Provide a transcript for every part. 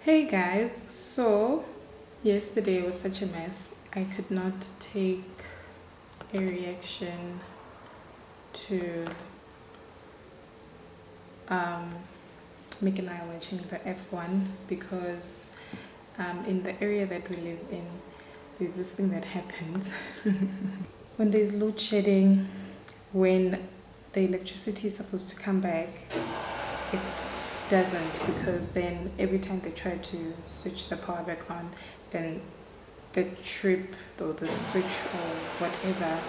Hey guys, so yesterday was such a mess. I could not take a reaction to um, Mick and I watching the F1 because in the area that we live in, there's this thing that happens when there's load shedding, when the electricity is supposed to come back, it doesn't, because then every time they try to switch the power back on, then the trip or the switch or whatever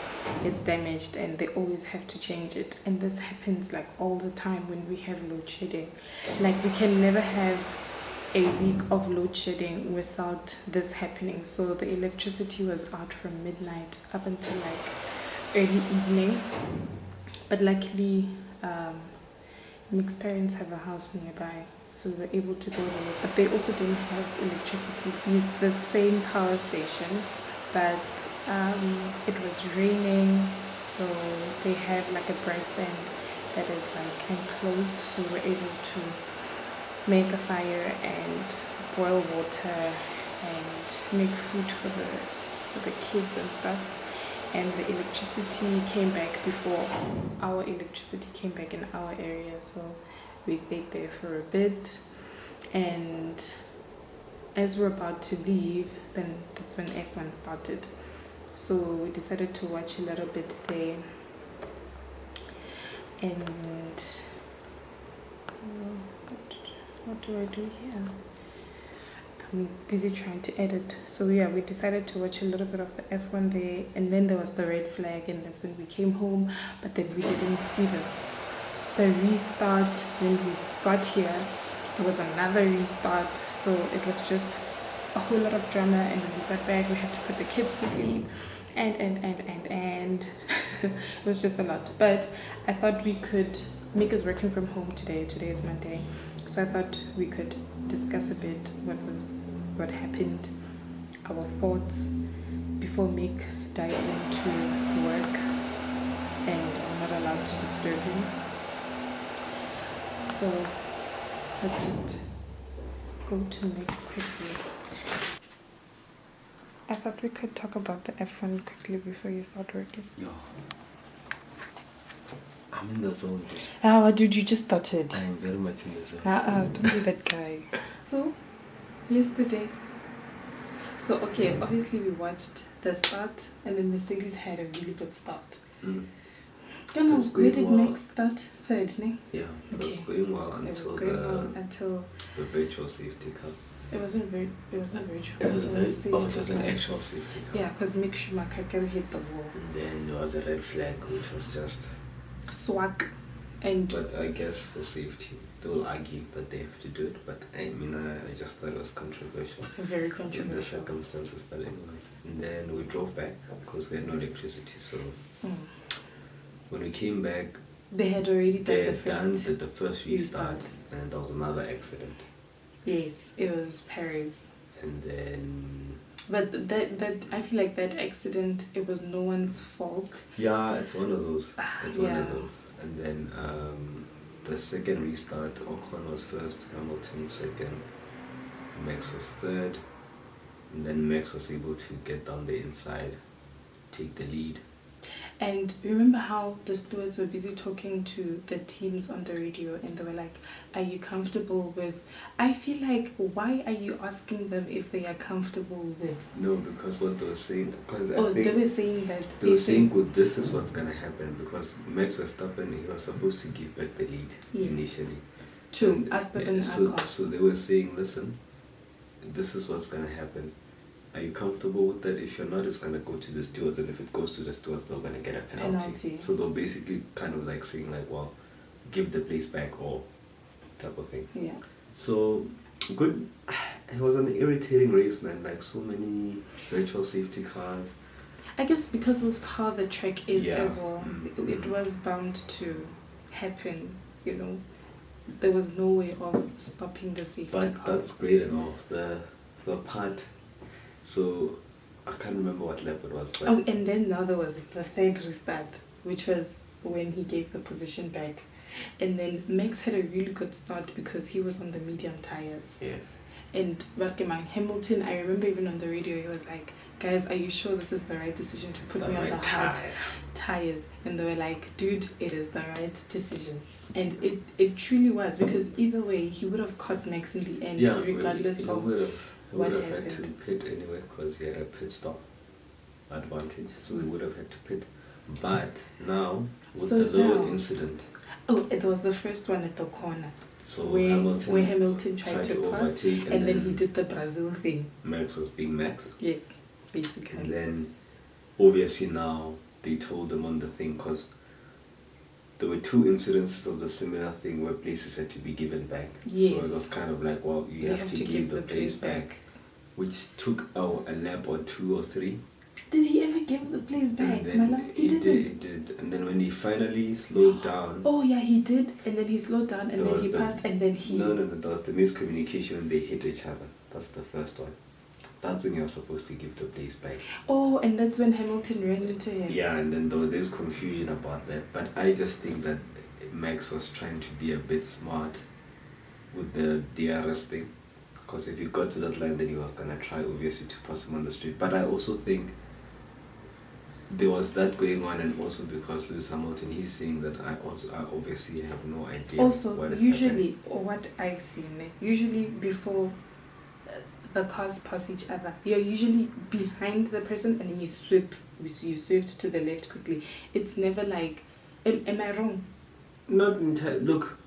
gets damaged and they always have to change it. And this happens like all the time when we have load shedding. Like we can never have a week of load shedding without this happening. So the electricity was out from midnight up until like early evening, but luckily Mick's parents have a house nearby, so we were able to go there. But they also didn't have electricity. It's the same power station, but it was raining, so they have like a brass band that is like enclosed, so we were able to make a fire and boil water and make food for the kids and stuff. And the electricity came back before our electricity came back in our area, so we stayed there for a bit. And as we're about to leave, then that's when F1 started, so we decided to watch a little bit there. And what do I do here? I'm busy trying to edit. So yeah, we decided to watch a little bit of the F1 there, and then there was the red flag, and that's when we came home. But then we didn't see the restart. When we got here, there was another restart, so it was just a whole lot of drama. And when we got back, we had to put the kids to sleep, and it was just a lot. But I thought we could. Mick is working from home today. Today is Monday, so I thought we could discuss a bit what happened, our thoughts, before Mick dives into work and I'm not allowed to disturb him. So let's just go to Mick quickly. I thought we could talk about the F1 quickly before you start working. Yo, I'm in the zone, dude. Oh, dude, you just started. I'm very much in the zone. Don't be that guy. So, yesterday. So, okay, obviously we watched the start, and then Mercedes had a really good start. Mm. Where did Max start? Third, ne? Yeah, it was going well until the virtual safety car. It wasn't virtual. It was an actual safety car. Yeah, because Mick Schumacher hit the wall. And then there was a red flag, which was just swag. But I guess for safety, they will argue that they have to do it. But I mean, I just thought it was controversial. Very controversial. In the circumstances, but anyway. And then we drove back because we had no electricity. So when we came back, they had already done the first restart, and there was another accident. Yes, it was Paris. And then... But that I feel like that accident, it was no one's fault. Yeah, it's one of those. It's one of those. And then the second restart, Ocon was first, Hamilton second, Max was third, and then Max was able to get down the inside, take the lead. And remember how the stewards were busy talking to the teams on the radio, and they were like, are you comfortable with... I feel like, why are you asking them if they are comfortable with... No, because what they were saying... they were saying that... They were saying, well, this is what's going to happen, because Max Verstappen, he was supposed to give back the lead initially. To Verstappen and Ocon. So they were saying, listen, this is what's going to happen. Are you comfortable with that? If you're not, it's going to go to the stewards, and if it goes to the stewards, they're going to get a penalty. So they're basically kind of like saying like, well, give the place back or type of thing. Yeah. So, good. It was an irritating race, man. Like so many virtual safety cars. I guess because of how the track is as well, it was bound to happen, you know. There was no way of stopping the safety cars. But that's great and all. The part... So, I can't remember what lap it was. But and then now there was the third restart, which was when he gave the position back. And then Max had a really good start because he was on the medium tires. Yes. And Hamilton, I remember even on the radio, he was like, guys, are you sure this is the right decision to put me on the hard tires? And they were like, dude, it is the right decision. And it truly was, because either way, he would have caught Max in the end, regardless of what happened. Had to pit anyway, because he had a pit stop advantage, so he would have had to pit. But now, with the little incident... Oh, it was the first one at the corner. So where Hamilton tried to pass, overtake, and then he did the Brazil thing. Max was being Max. Yes, basically. And then, obviously now, they told them on the thing, because there were 2 incidences of the similar thing where places had to be given back. Yes. So it was kind of like, well, you have to give the place back. Which took a lap or 2 or 3. Did he ever give the place back? He did. And then when he finally slowed down... Oh yeah, he did. And then he slowed down, and then he passed, and then he... No, there was the miscommunication when they hit each other. That's the first one. That's when you're supposed to give the place back. Oh, and that's when Hamilton ran into him. Yeah, and then there's confusion about that. But I just think that Max was trying to be a bit smart with the DRS thing. Because if he got to that line, then he was going to try, obviously, to pass him on the street. But I also think there was that going on, and also because Lewis Hamilton, he's saying that I obviously have no idea. Also, usually, or what I've seen, usually before the cars pass each other, you're usually behind the person, and then you swift to the left quickly. It's never like, am I wrong? Not entirely. Look.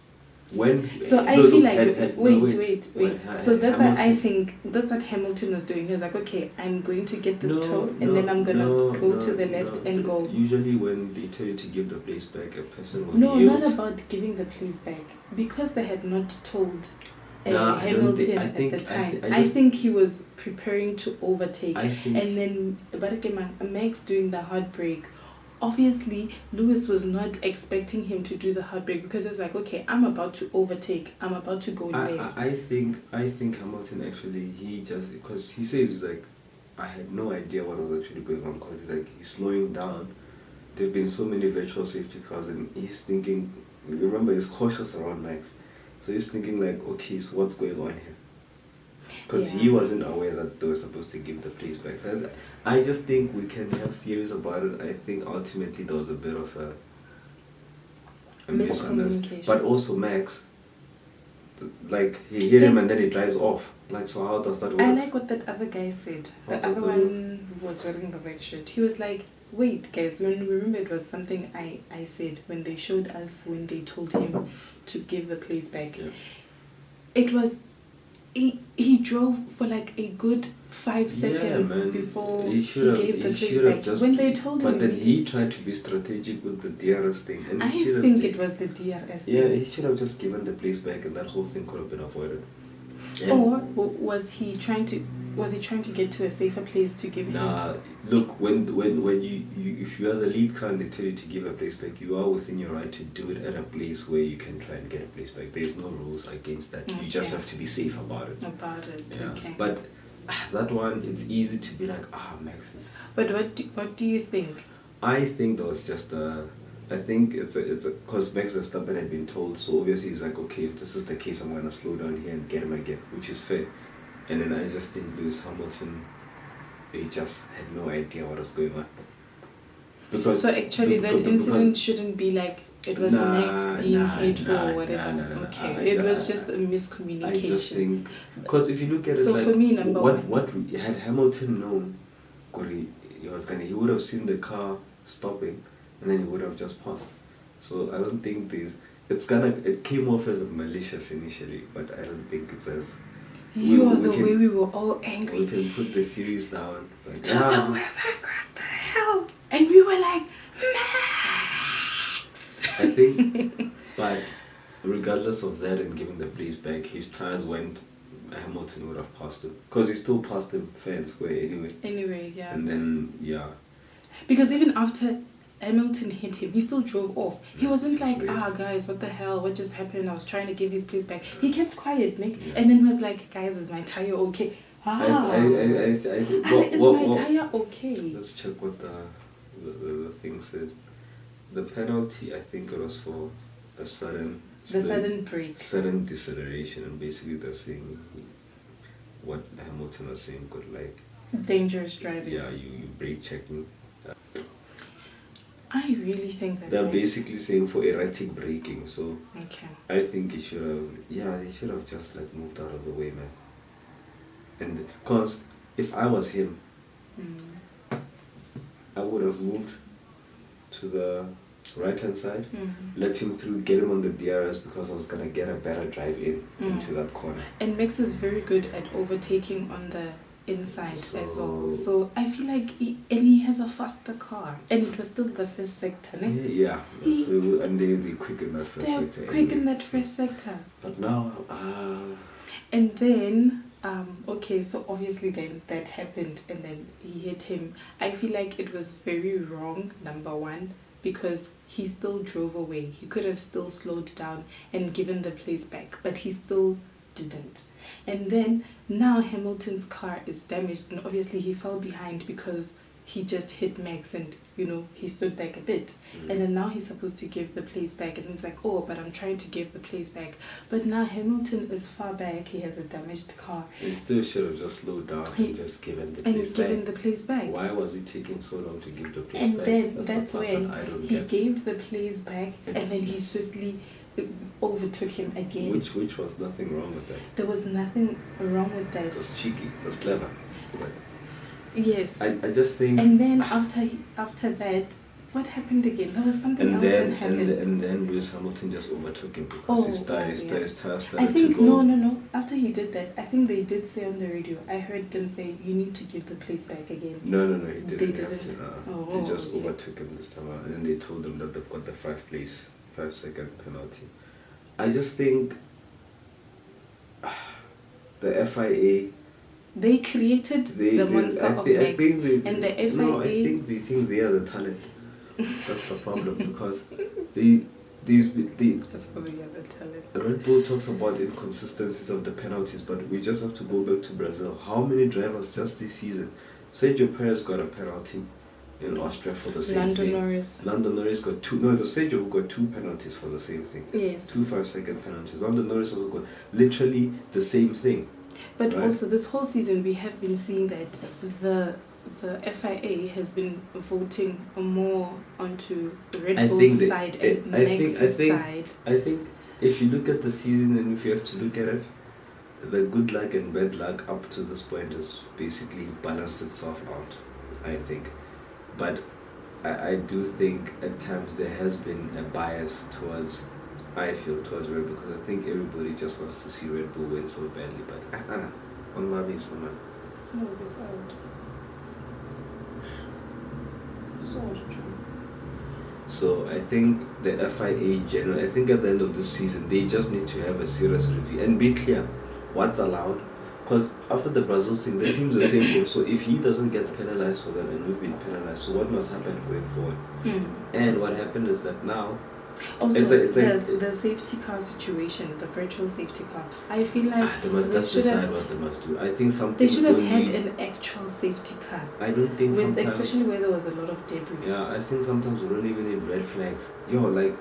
So I feel like wait. So that's what I think. That's what Hamilton was doing. He was like, okay, I'm going to get this toe, and then I'm gonna go to the left and go. Usually, when they tell you to give the place back, a person will No, not about giving the place back, because they had not told Hamilton at the time. I think he was preparing to overtake, and then Max doing the hard brake. Obviously, Lewis was not expecting him to do the hard brake, because it's like, okay, I'm about to overtake, I'm about to go left. I think Hamilton actually, he just, because he says, he's like, I had no idea what was actually going on, because he's like, he's slowing down. There have been so many virtual safety cars, and he's thinking, remember, he's cautious around Max, so he's thinking like, okay, so what's going on here? Because he wasn't aware that they were supposed to give the place back. So I just think we can have theories about it. I think ultimately there was a bit of a miscommunication. But also Max, like, he hit him and then he drives off. Like, so how does that work? I like what that other guy said. The other one was wearing the red shirt. He was like, wait guys, when remember it was something I said when they showed us, when they told him to give the place back. Yeah. It was... He drove for like a good 5 seconds before he gave the place back. When they told him, but then he tried to be strategic with the DRS thing, and I think it was the DRS thing. Yeah, he should have just given the place back, and that whole thing could have been avoided. And or was he trying to get to a safer place to give him? Look, when you if you are the lead car and they tell you to give a place back, you are within your right to do it at a place where you can try and get a place back. There's no rules against that. Okay. You just have to be safe about it. Yeah. Okay. But that one, it's easy to be like, Max is... But what do you think? I think that was just I think it's because Max Verstappen had been told, so obviously he's like, okay, if this is the case, I'm gonna slow down here and get him again, which is fair. And then I just think Lewis Hamilton, he just had no idea what was going on. Because so actually that incident shouldn't be like it was Max being hateful or whatever. It was just a miscommunication. I just think, because if you look at it, so like, for me, number one, what had Hamilton known, he would have seen the car stopping, and then he would have just passed. So I don't think it came off as malicious initially, but I don't think it's as... We were all angry. We can put the series down. Like, Toto was like, what the hell? And we were like, Max! I think, but regardless of that and giving the place back, his tires went, Hamilton would have passed him. Because he still passed him fair and square anyway. Anyway, yeah. And then, because even after Hamilton hit him, he still drove off. He wasn't like, guys, what the hell? What just happened? I was trying to give his place back. He kept quiet, Nick. Yeah. And then was like, guys, is my tire okay? Is my tire okay? Let's check what the thing said. The penalty, I think it was for a sudden brake. Sudden deceleration, and basically they're saying what Hamilton was saying, good, like dangerous driving. Yeah, you brake checking. I really think that they're basically saying for erratic braking. So okay, I think they should have just like moved out of the way, man. And because if I was him, I would have moved to the right hand side, let him through, get him on the DRS because I was gonna get a better drive into that corner. And Max is very good at overtaking on the inside as well. So I feel like he has a faster car, and it was still the first sector, ne? Yeah. So, and they quick in that first sector. Quick in that first sector. But now, and then okay, so obviously then that happened, and then he hit him. I feel like it was very wrong, number one, because he still drove away. He could have still slowed down and given the place back, but he still didn't. And then now Hamilton's car is damaged, and obviously he fell behind because he just hit Max, and he stood back a bit. And then now he's supposed to give the place back, and it's like, oh, but I'm trying to give the place back. But now Hamilton is far back, he has a damaged car. He still should have just slowed down and just given the place back. Why was it taking so long to give the place back? And then that's when he gave the place back, and then he swiftly overtook him again. Which was nothing wrong with that. There was nothing wrong with that. It was cheeky, it was clever. Yes. I just think. And then after that, what happened again? There was something else that happened. And then Lewis Hamilton just overtook him because his tires started I think, to go. No. After he did that, I think they did say on the radio, I heard them say, you need to give the place back again. No, he didn't. They didn't. They just overtook him this time around, and then they told them that they've got the 5-second penalty. I just think the FIA. They created the monster of Max, and the FIA. No, I think they think they are the talent. That's the problem because that's probably the talent. Red Bull talks about inconsistencies of the penalties, but we just have to go back to Brazil. How many drivers just this season? Sergio Perez got a penalty in Austria for the same thing. Lando Norris got two. No, it was Sergio who got 2 penalties for the same thing. Yes. 2 5-second penalties. Lando Norris also got literally the same thing. But also this whole season we have been seeing that the FIA has been voting more onto Red Bull's side and Max's side. I think if you look at the season and if you have to look at it, the good luck and bad luck up to this point has basically balanced itself out, I think. But I do think at times there has been a bias towards Red Bull, because I think everybody just wants to see Red Bull win so badly, but on my views, man. No, it's out. So I think the FIA generally, I think at the end of this season, they just need to have a serious review and be clear what's allowed. Because after the Brazil thing, the team's the same goal. So if he doesn't get penalized for that and we've been penalized, so what must happen going forward? And what happened is that now, also, the safety car situation, the virtual safety car. I feel like that's decide what they must do. I think something they should have had an actual safety car. I don't think sometimes, especially where there was a lot of debris. Yeah, I think sometimes we don't even need red flags. Like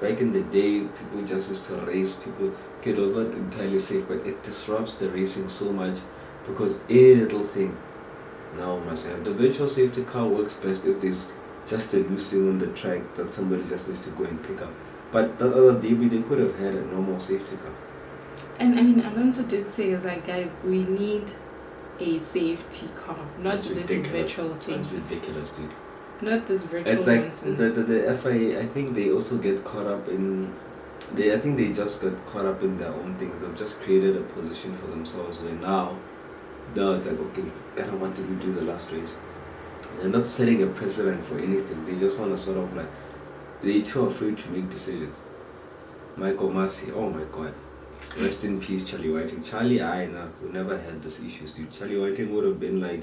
back in the day, people just used to race people. Okay, it was not entirely safe, but it disrupts the racing so much because any little thing now must have. The virtual safety car works best if there's just a loose thing on the track that somebody just needs to go and pick up. But that other debris, they could have had a normal safety car. And I mean, Alonso did say, like, guys, we need a safety car, not this virtual thing. That's ridiculous, dude. Not this virtual nonsense. It's like the FIA, I think they also get caught up in... I think they just got caught up in their own things. They've just created a position for themselves where now it's like, okay, kind of what did we do the last race? They're not setting a precedent for anything. They just want to sort of like, they're too afraid to make decisions. Michael Massey, oh my god. Rest in peace, Charlie Whiting. Charlie, we never had these issues, dude. Charlie Whiting would have been like,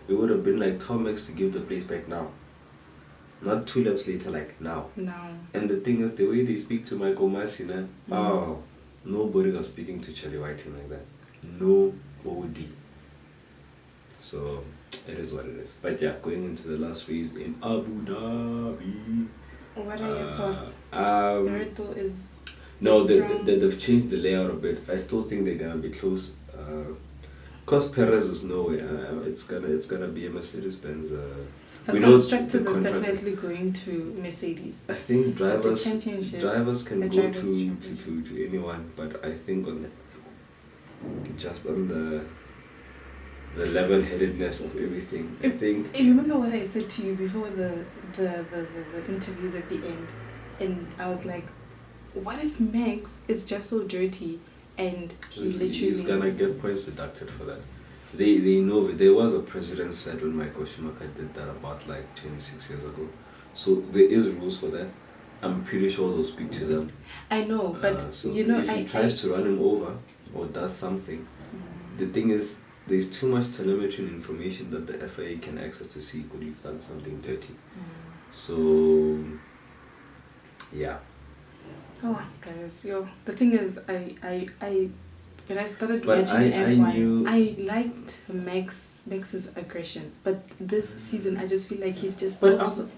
it would have been like Tom X to give the place back now. Not 2 laps later, like now. And the thing is, the way they speak to Michael Massey, nobody was speaking to Charlie Whiting like that. Nobody. So, it is what it is. But yeah, going into the last race in Abu Dhabi. What are your thoughts? Red Bull is... No, they've changed the layout a bit. I still think they're going to be close. Because Perez is nowhere, it's gonna be a Mercedes-Benz. The We know constructors the is contractors. definitely going to Mercedes. I think drivers the can drivers go to championship. anyone, but I think on just on the level-headedness of everything. I think. You remember what I said to you before the interviews at the end, and I was like, what if Max is just so dirty and He's gonna get points deducted for that. They know there was a precedent set when Michael Schumacher did that about like 26 years ago. So there is rules for that. I'm pretty sure they'll speak to them. I know, but So you know, if he tries to run him over or does something, the thing is there's too much telemetry and information that the FIA can access to see could you've done something dirty. So yeah. Oh guys, the thing is, I when I started But watching F1, I I liked Max's aggression, but this season I just feel like he's just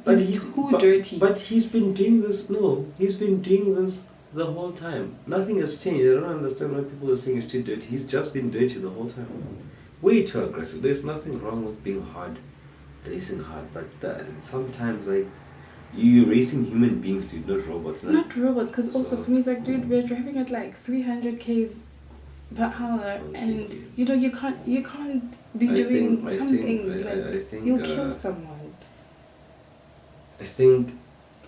he's too dirty. But he's been doing this. No, he's been doing this the whole time. Nothing has changed. I don't understand why people are saying he's too dirty. He's just been dirty the whole time. Way too aggressive. There's nothing wrong with being hard, racing hard, but sometimes like you're racing human beings, dude, not robots. Not robots, because also for me it's like, dude, we're driving at like 300 k's per hour, and you know you can't be doing something like you'll kill someone. I think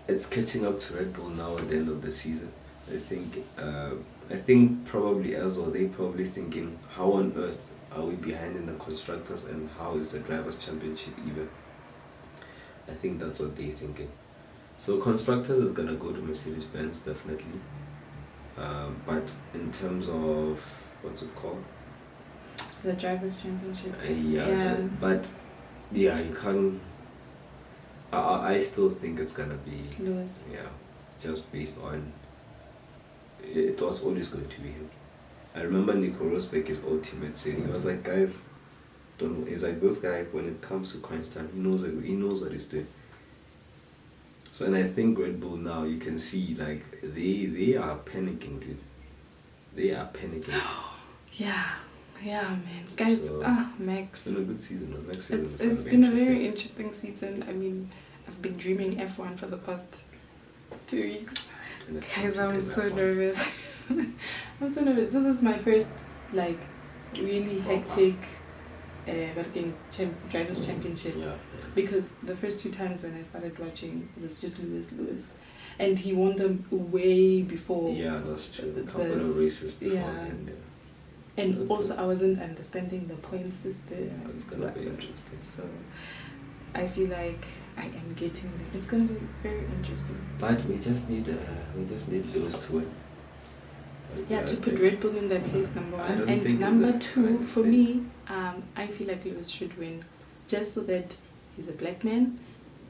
it's catching up to Red Bull now at the end of the season. I think probably as well they probably thinking how on earth are we behind in the constructors and how is the drivers' championship even? I think that's what they're thinking. So constructors is gonna go to Mercedes-Benz definitely, but in terms of what's it called? The drivers' championship. But yeah, you can't. I still think it's gonna be Lewis. Yeah, just based on it was always going to be him. I remember Nico Rosberg, his old teammate, saying he was like, guys, don't. He's like, this guy when it comes to crunch time, he knows what he's doing. So, and I think Red Bull now, you can see, like, they are panicking, dude. They are panicking. Yeah, man. Guys, Max. It's been a good season. Next season it's been a very interesting season. I mean, I've been dreaming F1 for the past 2 weeks. Guys, I'm so nervous. I'm so nervous. This is my first, like, really hectic drivers championship, because the first 2 times when I started watching it was just Lewis, and he won them way before. Yeah, that's true. A couple of races beforehand. And also I wasn't understanding the point system. It's gonna be interesting. So I feel like I am getting there. It's gonna be very interesting. But we just need Lewis to win. To put Red Bull in that place, number 1. And number 2, for me, I feel like Lewis should win, just so that he's a black man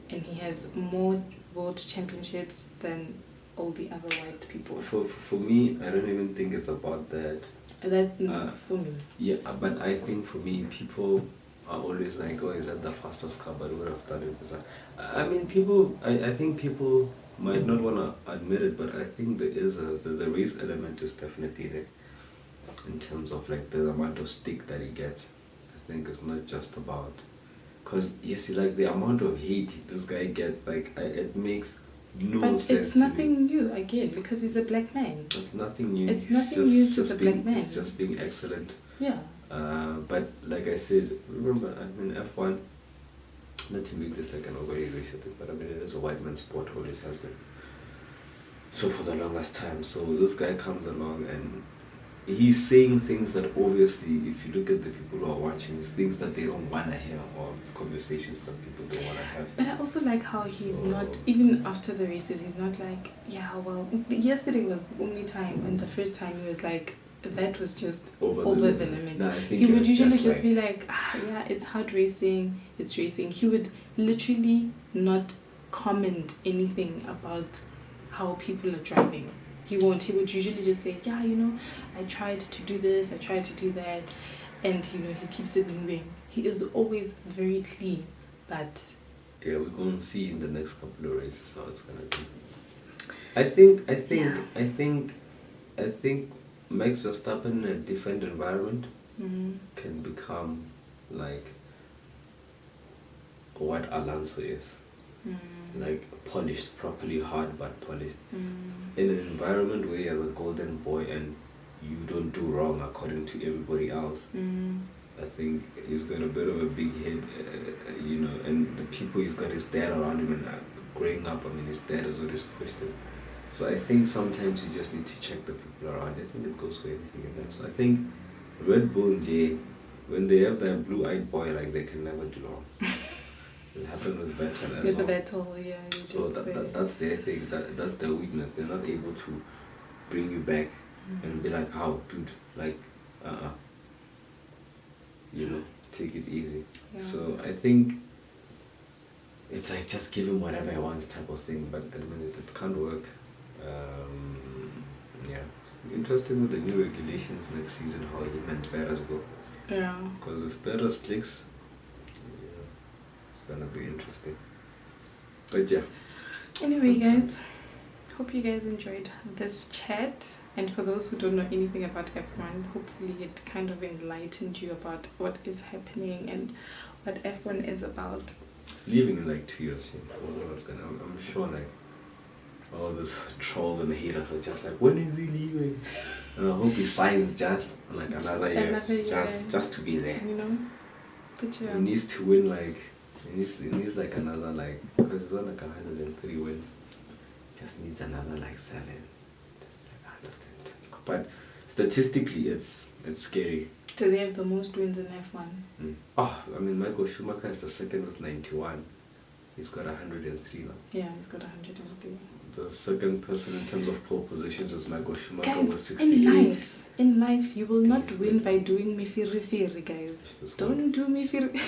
and he has more world championships than all the other white people. For me, I don't even think it's about that. For me. Yeah, but I think for me, people are always like, oh, is that the fastest car? But would have done it. I mean, I think people might not want to admit it, but I think there is the race element is definitely there in terms of like the amount of stick that he gets. I think it's not just about, because you see, like the amount of hate this guy gets, like it makes no sense. But it's nothing new again, because he's a black man. It's nothing new. It's nothing new to the black man. It's just being excellent. Yeah. But like I said, remember, I mean, F1, not to make this like an overreaction thing, but I mean, it is a white man's sport, always has been. So for the longest time, so this guy comes along and he's saying things that obviously, if you look at the people who are watching, it's things that they don't want to hear, or conversations that people don't want to have. But I also like how he's not, even after the races, he's not like, yeah, well, yesterday was the only time, and the first time he was like, that was just over the limit. No, I think he would usually just be like, yeah, it's hard racing, it's racing. He would literally not comment anything about how people are driving. He won't. He would usually just say, yeah, you know, I tried to do this, I tried to do that, and you know, he keeps it moving. He is always very clean, but yeah, we're going to see in the next couple of races how it's going to be. I think Max Verstappen in a different environment can become like what Alonso is. Like polished, properly hard but polished. In an environment where you're the golden boy and you don't do wrong according to everybody else, I think he's got a bit of a big head, you know, and the people he's got his dad around him, and growing up, I mean, his dad has always pushed him. So I think sometimes you just need to check the people around. I think it goes for everything in life. So I think Red Bull and Jay, when they have that blue-eyed boy, like they can never do wrong. It happened with Vettel as well. With Vettel, yeah. So that's their thing. That's their weakness. They're not able to bring you back and be like, "Oh, dude, like, you know, take it easy." Yeah. So I think it's like just give him whatever he wants type of thing. But I mean, it can't work. Yeah. Interesting with the new regulations next season, how him and Perez go. Yeah. Because if Perez clicks, it's gonna be interesting. But yeah. Anyway, guys, hope you guys enjoyed this chat. And for those who don't know anything about F1, hopefully it kind of enlightened you about what is happening and what F1 is about. It's leaving in like 2 years. I'm sure like all this trolls and haters are just like, when is he leaving? And I hope he signs just like another year. Just to be there. You know? But yeah. He needs to win like, he needs like another like, because he's on like 103 wins. Just needs another like 7. Just like 110. But statistically it's scary. Do they have the most wins in F1? Oh, I mean Michael Schumacher is the second with 91. He's got 103 now. Yeah, he's got 103. The second person in terms of pole positions is Michael Schumacher with 68. In life, you will not win by doing me firi, guys. Don't do me firi.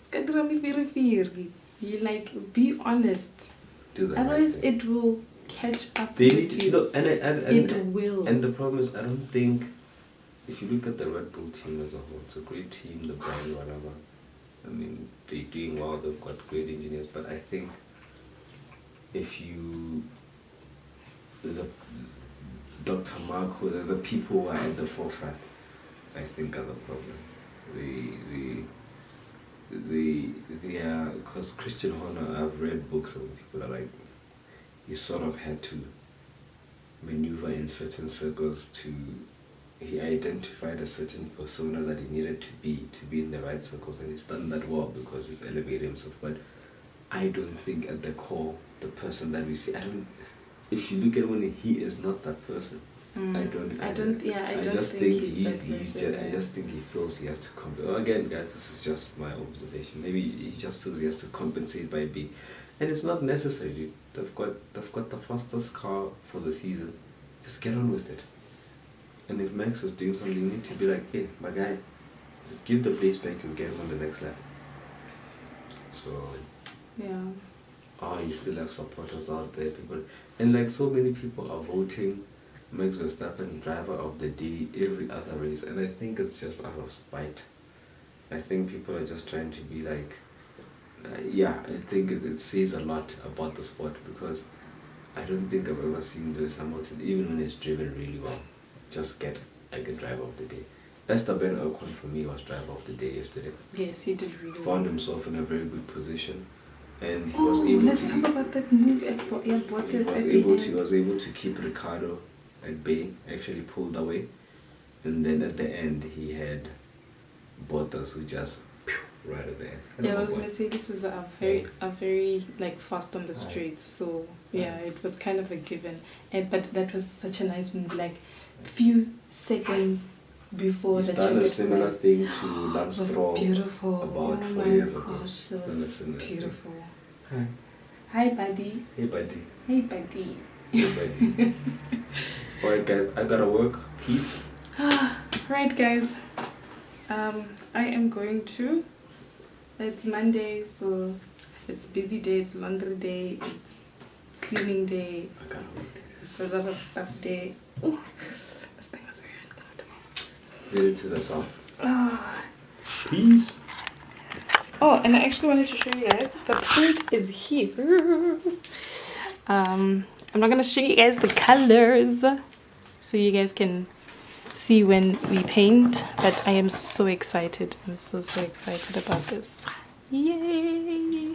Skadra me firi. You like, be honest. Do that. Otherwise, right it will catch up they with need you. To, it will. And the problem is, I don't think, if you look at the Red Bull team as a whole, it's a great team, the brand, whatever. I mean, they're doing well, they've got great engineers, but I think if you, Dr. Marco, the people who are at the forefront, I think are the problem. Because Christian Horner, I've read books and people are like, he sort of had to maneuver in certain circles he identified a certain persona that he needed to be in the right circles, and he's done that well because he's elevated himself. But I don't think at the core, the person that we see, if you look at when he is not that person. I just think he feels he has to compensate. Well, again, guys, this is just my observation. Maybe he just feels he has to compensate by being, and it's not necessary. They've got the fastest car for the season. Just get on with it. And if Max is doing something, you need to be like, hey, my guy, just give the place back and get him on the next lap. So yeah. You still have supporters out there, people, and like so many people are voting Max Verstappen driver of the day every other race, and I think it's just out of spite. I think people are just trying to be like, I think it says a lot about the sport, because I don't think I've ever seen Lewis Hamilton, even when it's driven really well, just get like a driver of the day. Esteban Ocon for me was driver of the day yesterday. Yes, he did really well. Found himself in a very good position. And he was able let's talk about that move at Bottas. He was able to keep Ricardo at bay, actually pulled away. And then at the end, he had Bottas, who just right at the end. Those Mercedes are very like fast on the straights. So yeah, it was kind of a given. But that was such a nice move, like few seconds before the done a similar thing to Lance Stroll about 4 years ago. Gosh, that was beautiful. Hi. Hi, buddy. Hey, buddy. Hey, buddy. Hey, buddy. Alright, guys, I gotta work. Peace. Right, guys. I am going to. It's Monday, so it's busy day. It's laundry day. It's cleaning day. I gotta work. It's a lot of stuff day. Oh, this thing is very uncomfortable. Get it to the south. Peace. Oh, and I actually wanted to show you guys, the paint is here. I'm not gonna show you guys the colors so you guys can see when we paint, But I am so excited. I'm so excited about this. Yay!